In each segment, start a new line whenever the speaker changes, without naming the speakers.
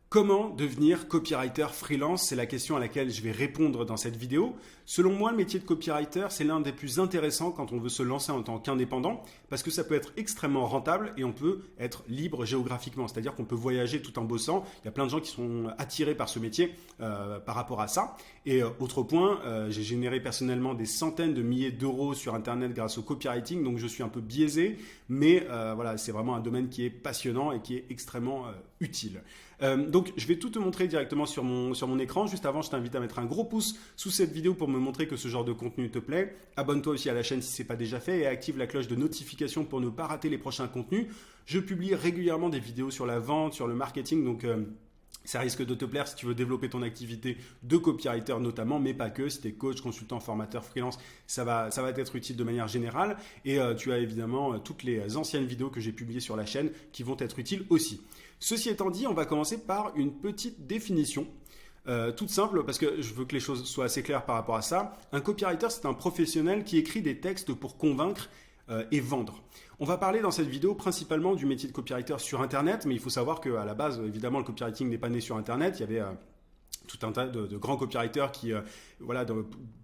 Comment devenir copywriter freelance? C'est la question à laquelle je vais répondre dans cette vidéo. Selon moi, le métier de copywriter, c'est l'un des plus intéressants quand on veut se lancer en tant qu'indépendant parce que ça peut être extrêmement rentable et on peut être libre géographiquement. C'est-à-dire qu'on peut voyager tout en bossant. Il y a plein de gens qui sont attirés par ce métier par rapport à ça. Et autre point, j'ai généré personnellement des centaines de milliers d'euros sur Internet grâce au copywriting. Donc je suis un peu biaisé, mais voilà, c'est vraiment un domaine qui est passionnant et qui est extrêmement utile. Donc je vais tout te montrer directement sur mon écran. Juste avant, je t'invite à mettre un gros pouce sous cette vidéo pour me montrer que ce genre de contenu te plaît. Abonne-toi aussi à la chaîne si ce n'est pas déjà fait et active la cloche de notification pour ne pas rater les prochains contenus. Je publie régulièrement des vidéos sur la vente, sur le marketing, donc ça risque de te plaire si tu veux développer ton activité de copywriter notamment, mais pas que. Si tu es coach, consultant, formateur, freelance, ça va t'être utile de manière générale. Et tu as évidemment toutes les anciennes vidéos que j'ai publiées sur la chaîne qui vont être utiles aussi. Ceci étant dit, on va commencer par une petite définition. Toute simple, parce que je veux que les choses soient assez claires par rapport à ça. Un copywriter, c'est un professionnel qui écrit des textes pour convaincre et vendre. On va parler dans cette vidéo principalement du métier de copywriter sur Internet, mais il faut savoir qu'à la base, évidemment, le copywriting n'est pas né sur Internet. Il y avait tout un tas de grands copywriters qui,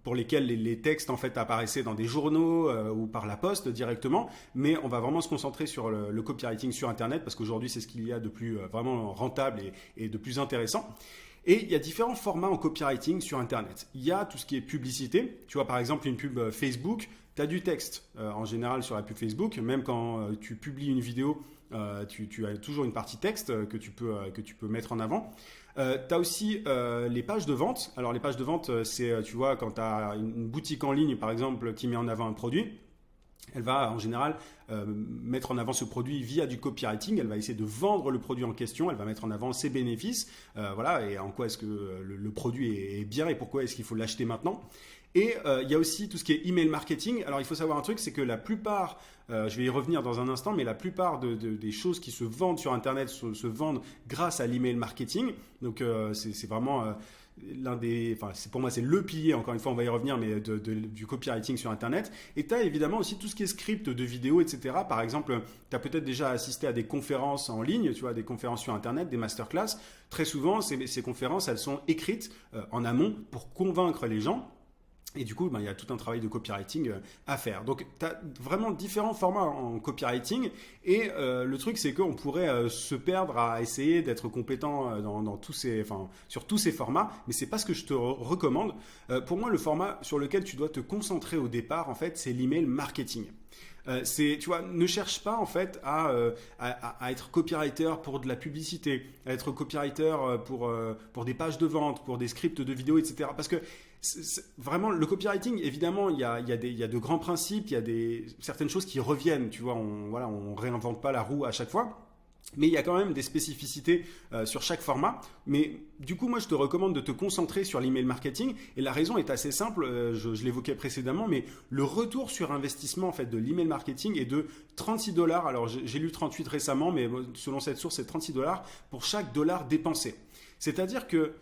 pour lesquels les textes en fait apparaissaient dans des journaux ou par la poste directement. Mais on va vraiment se concentrer sur le copywriting sur Internet parce qu'aujourd'hui, c'est ce qu'il y a de plus vraiment rentable et de plus intéressant. Et il y a différents formats en copywriting sur Internet. Il y a tout ce qui est publicité. Tu vois, par exemple, une pub Facebook, tu as du texte en général sur la pub Facebook. Même quand tu publies une vidéo, tu as toujours une partie texte que tu peux mettre en avant. Tu as aussi les pages de vente. Alors, les pages de vente, c'est, tu vois, quand tu as une boutique en ligne, par exemple, qui met en avant un produit. Elle va en général mettre en avant ce produit via du copywriting. Elle va essayer de vendre le produit en question. Elle va mettre en avant ses bénéfices. Voilà, et en quoi est-ce que le produit est bien et pourquoi est-ce qu'il faut l'acheter maintenant. Et il y a aussi tout ce qui est email marketing. Alors il faut savoir un truc, c'est que la plupart, je vais y revenir dans un instant, mais la plupart des choses qui se vendent sur Internet se vendent grâce à l'email marketing. Donc c'est vraiment pour moi c'est le pilier, encore une fois on va y revenir, mais du copywriting sur Internet. Et tu as évidemment aussi tout ce qui est script de vidéos, etc. Par exemple, tu as peut-être déjà assisté à des conférences en ligne, tu vois, des conférences sur Internet, des masterclass. Très souvent, ces conférences, elles sont écrites en amont pour convaincre les gens. Et du coup, il y a tout un travail de copywriting à faire. Donc, tu as vraiment différents formats en copywriting. Et le truc, c'est qu'on pourrait se perdre à essayer d'être compétent sur tous ces formats. Mais ce n'est pas ce que je te recommande. Pour moi, le format sur lequel tu dois te concentrer au départ, en fait, c'est l'email marketing. Tu vois, ne cherche pas en fait à être copywriter pour de la publicité, à être copywriter pour des pages de vente, pour des scripts de vidéos, etc. Parce que vraiment, le copywriting, évidemment, il y a de grands principes, il y a certaines choses qui reviennent. Tu vois, on réinvente pas la roue à chaque fois. Mais il y a quand même des spécificités sur chaque format. Mais du coup, moi, je te recommande de te concentrer sur l'email marketing. Et la raison est assez simple, je l'évoquais précédemment, mais le retour sur investissement en fait, de l'email marketing est de $36. Alors, j'ai lu 38 récemment, mais selon cette source, c'est $36 pour chaque dollar dépensé. C'est-à-dire que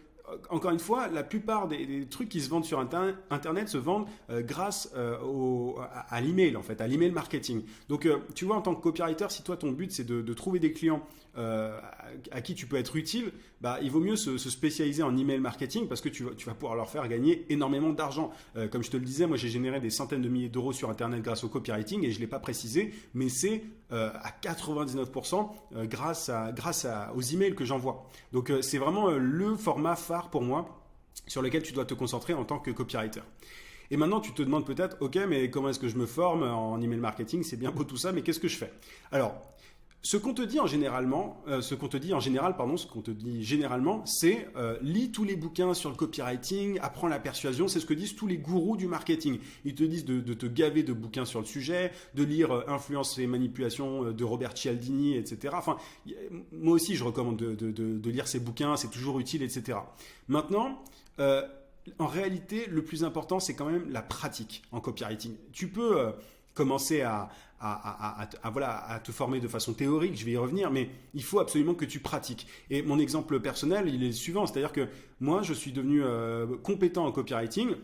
encore une fois, la plupart des trucs qui se vendent sur Internet se vendent grâce à l'email, en fait, à l'email marketing. Donc, tu vois, en tant que copywriter, si toi, ton but, c'est de trouver des clients à qui tu peux être utile, il vaut mieux se spécialiser en email marketing parce que tu vas pouvoir leur faire gagner énormément d'argent. Comme je te le disais, moi, j'ai généré des centaines de milliers d'euros sur Internet grâce au copywriting et je ne l'ai pas précisé, mais c'est à 99% grâce aux emails que j'envoie. Donc, c'est vraiment le format phare pour moi sur lequel tu dois te concentrer en tant que copywriter. Et maintenant, tu te demandes peut-être, ok, mais comment est-ce que je me forme en email marketing? C'est bien beau tout ça, mais qu'est-ce que je fais? Alors, ce qu'on te dit généralement, c'est lis tous les bouquins sur le copywriting, apprends la persuasion, c'est ce que disent tous les gourous du marketing. Ils te disent de te gaver de bouquins sur le sujet, de lire Influence et manipulation de Robert Cialdini, etc. Enfin, moi aussi, je recommande de lire ces bouquins, c'est toujours utile, etc. Maintenant, en réalité, le plus important, c'est quand même la pratique en copywriting. Tu peux commencer à te former de façon théorique, je vais y revenir, mais il faut absolument que tu pratiques. Et mon exemple personnel, il est le suivant, c'est-à-dire que moi, je suis devenu compétent en copywriting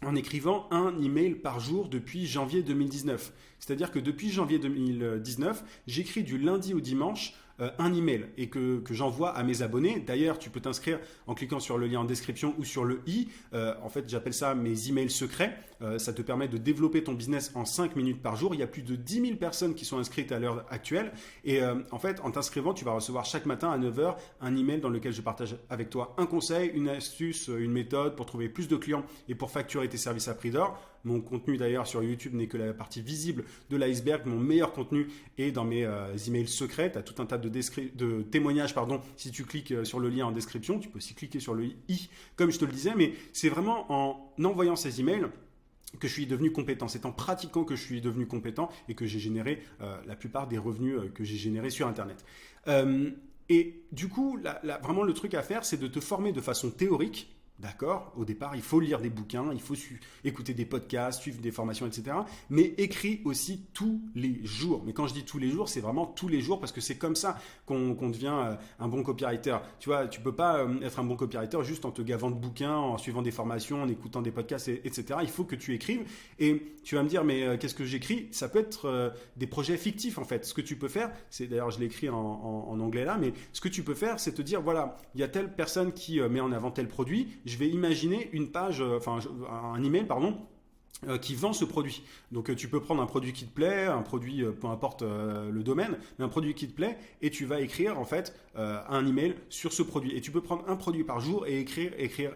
en écrivant un email par jour depuis janvier 2019. C'est-à-dire que depuis janvier 2019, j'écris du lundi au dimanche un email et que j'envoie à mes abonnés. D'ailleurs, tu peux t'inscrire en cliquant sur le lien en description ou sur le i. En fait, j'appelle ça mes emails secrets. Ça te permet de développer ton business en 5 minutes par jour. Il y a plus de 10 000 personnes qui sont inscrites à l'heure actuelle. Et en fait, en t'inscrivant, tu vas recevoir chaque matin à 9 h un email dans lequel je partage avec toi un conseil, une astuce, une méthode pour trouver plus de clients et pour facturer tes services à prix d'or. Mon contenu d'ailleurs sur YouTube n'est que la partie visible de l'iceberg. Mon meilleur contenu est dans mes emails secrets. Tu as tout un tas de témoignages. Si tu cliques sur le lien en description, tu peux aussi cliquer sur le i comme je te le disais. Mais c'est vraiment en envoyant ces emails que je suis devenu compétent. C'est en pratiquant que je suis devenu compétent et que j'ai généré la plupart des revenus que j'ai générés sur Internet. Et du coup, vraiment le truc à faire, c'est de te former de façon théorique. D'accord, au départ, il faut lire des bouquins, il faut écouter des podcasts, suivre des formations, etc. Mais écris aussi tous les jours. Mais quand je dis tous les jours, c'est vraiment tous les jours parce que c'est comme ça qu'on devient un bon copywriter. Tu vois, tu peux pas être un bon copywriter juste en te gavant de bouquins, en suivant des formations, en écoutant des podcasts, etc. Il faut que tu écrives. Et tu vas me dire, mais qu'est-ce que j'écris? Ça peut être des projets fictifs en fait. Ce que tu peux faire, c'est d'ailleurs, je l'ai écrit en anglais là, mais ce que tu peux faire, c'est te dire, voilà, il y a telle personne qui met en avant tel produit. Je vais imaginer une page, un email, qui vend ce produit. Donc tu peux prendre un produit qui te plaît, un produit, peu importe le domaine, mais un produit qui te plaît, et tu vas écrire en fait un email sur ce produit. Et tu peux prendre un produit par jour et écrire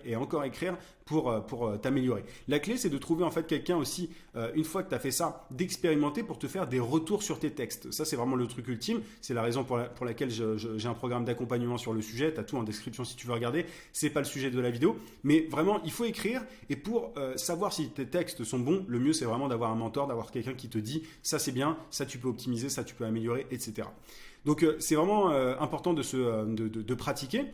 et encore écrire pour t'améliorer. La clé, c'est de trouver en fait quelqu'un aussi, une fois que tu as fait ça, d'expérimenter pour te faire des retours sur tes textes. Ça, c'est vraiment le truc ultime. C'est la raison pour laquelle j'ai un programme d'accompagnement sur le sujet. Tu as tout en description si tu veux regarder. C'est pas le sujet de la vidéo. Mais vraiment, il faut écrire. Et pour savoir si tes textes sont bons, le mieux, c'est vraiment d'avoir un mentor, d'avoir quelqu'un qui te dit ça, c'est bien, ça, tu peux optimiser, ça, tu peux améliorer, etc. Donc, c'est vraiment important de pratiquer.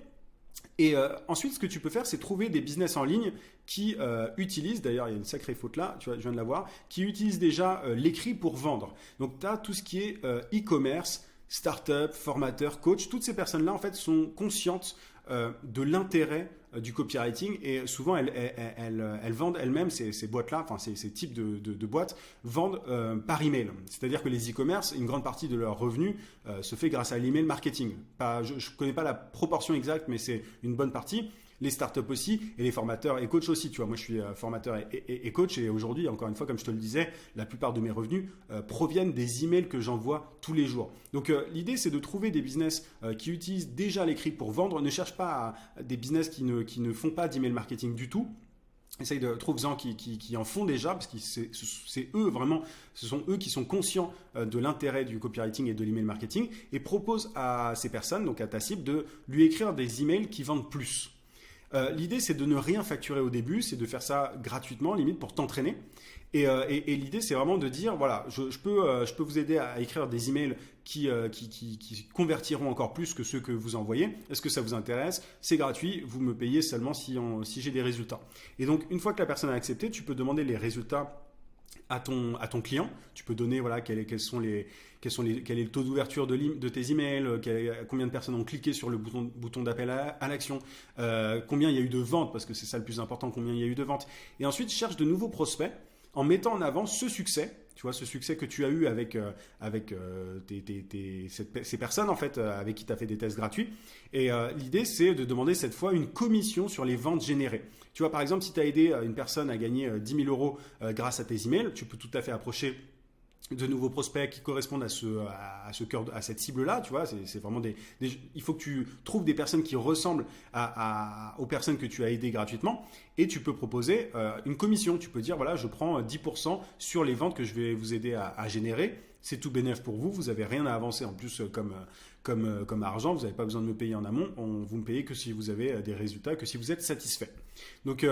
Et ensuite, ce que tu peux faire, c'est trouver des business en ligne qui utilisent, d'ailleurs il y a une sacrée faute là, tu vois, je viens de la voir, qui utilisent déjà l'écrit pour vendre. Donc tu as tout ce qui est e-commerce, start-up, formateur, coach. Toutes ces personnes-là, en fait, sont conscientes de l'intérêt du copywriting et souvent elles vendent elles-mêmes ces boîtes-là, enfin ces types de boîtes vendent par email. C'est-à-dire que les e-commerce, une grande partie de leur revenu se fait grâce à l'email marketing. Je ne connais pas la proportion exacte, mais c'est une bonne partie. Les startups aussi et les formateurs et coachs aussi. Tu vois, moi je suis formateur et coach et aujourd'hui, encore une fois, comme je te le disais, la plupart de mes revenus proviennent des emails que j'envoie tous les jours. Donc l'idée, c'est de trouver des business qui utilisent déjà l'écrit pour vendre. Ne cherche pas des business qui ne font pas d'email marketing du tout. Essaye de trouver-en qui en font déjà, parce que c'est eux vraiment, ce sont eux qui sont conscients de l'intérêt du copywriting et de l'email marketing et propose à ces personnes, donc à ta cible, de lui écrire des emails qui vendent plus. L'idée, c'est de ne rien facturer au début, c'est de faire ça gratuitement, limite pour t'entraîner. Et l'idée, c'est vraiment de dire, voilà, je peux vous aider à écrire des emails qui convertiront encore plus que ceux que vous envoyez. Est-ce que ça vous intéresse? C'est gratuit, vous me payez seulement si j'ai des résultats. Et donc, une fois que la personne a accepté, tu peux demander les résultats à ton client. Tu peux donner voilà, quel est le taux d'ouverture de tes emails, combien de personnes ont cliqué sur le bouton d'appel à l'action, combien il y a eu de ventes, parce que c'est ça le plus important, combien il y a eu de ventes. Et ensuite, cherche de nouveaux prospects en mettant en avant ce succès. Tu vois, ce succès que tu as eu avec ces personnes en fait, avec qui tu as fait des tests gratuits. Et l'idée, c'est de demander cette fois une commission sur les ventes générées. Tu vois, par exemple, si tu as aidé une personne à gagner 10 000 euros grâce à tes emails, tu peux tout à fait approcher de nouveaux prospects qui correspondent à cette cible-là, tu vois, c'est vraiment il faut que tu trouves des personnes qui ressemblent aux personnes que tu as aidées gratuitement et tu peux proposer une commission. Tu peux dire, voilà, je prends 10% sur les ventes que je vais vous aider à générer. C'est tout bénéf pour vous, vous n'avez rien à avancer en plus comme argent, vous n'avez pas besoin de me payer en amont, vous me payez que si vous avez des résultats, que si vous êtes satisfait. Donc,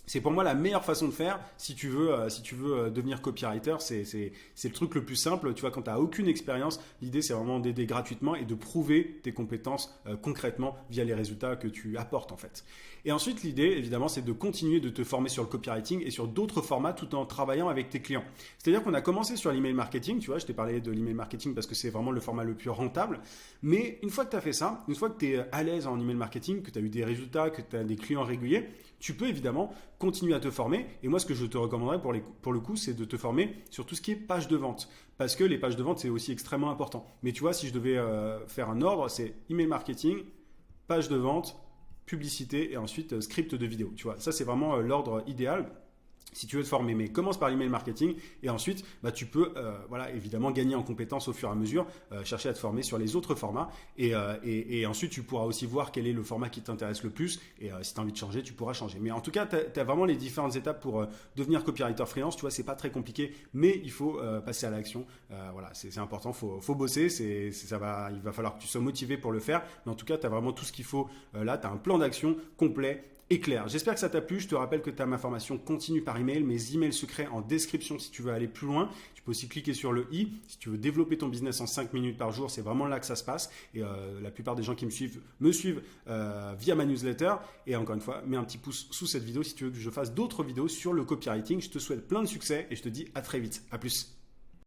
c'est pour moi la meilleure façon de faire si tu veux devenir copywriter. C'est le truc le plus simple. Tu vois, quand tu n'as aucune expérience, l'idée c'est vraiment d'aider gratuitement et de prouver tes compétences concrètement via les résultats que tu apportes en fait. Et ensuite, l'idée évidemment c'est de continuer de te former sur le copywriting et sur d'autres formats tout en travaillant avec tes clients. C'est-à-dire qu'on a commencé sur l'email marketing. Tu vois, je t'ai parlé de l'email marketing parce que c'est vraiment le format le plus rentable. Mais une fois que tu as fait ça, une fois que tu es à l'aise en email marketing, que tu as eu des résultats, que tu as des clients réguliers, tu peux évidemment continue à te former. Et moi, ce que je te recommanderais pour le coup, c'est de te former sur tout ce qui est page de vente. Parce que les pages de vente, c'est aussi extrêmement important. Mais tu vois, si je devais faire un ordre, c'est email marketing, page de vente, publicité et ensuite script de vidéo. Tu vois, ça, c'est vraiment l'ordre idéal si tu veux te former. Mais commence par l'email marketing et ensuite tu peux évidemment gagner en compétences au fur et à mesure, chercher à te former sur les autres formats et ensuite tu pourras aussi voir quel est le format qui t'intéresse le plus et si tu as envie de changer, tu pourras changer. Mais en tout cas, tu as vraiment les différentes étapes pour devenir copywriter freelance. Tu vois, c'est pas très compliqué, mais il faut passer à l'action. C'est important, faut bosser, il va falloir que tu sois motivé pour le faire. Mais en tout cas, tu as vraiment tout ce qu'il faut là, tu as un plan d'action complet et clair. J'espère que ça t'a plu. Je te rappelle que tu as ma formation continue par email, mes emails secrets en description si tu veux aller plus loin. Tu peux aussi cliquer sur le i si tu veux développer ton business en 5 minutes par jour. C'est vraiment là que ça se passe. Et la plupart des gens qui me suivent via ma newsletter. Et encore une fois, mets un petit pouce sous cette vidéo si tu veux que je fasse d'autres vidéos sur le copywriting. Je te souhaite plein de succès et je te dis à très vite. À plus.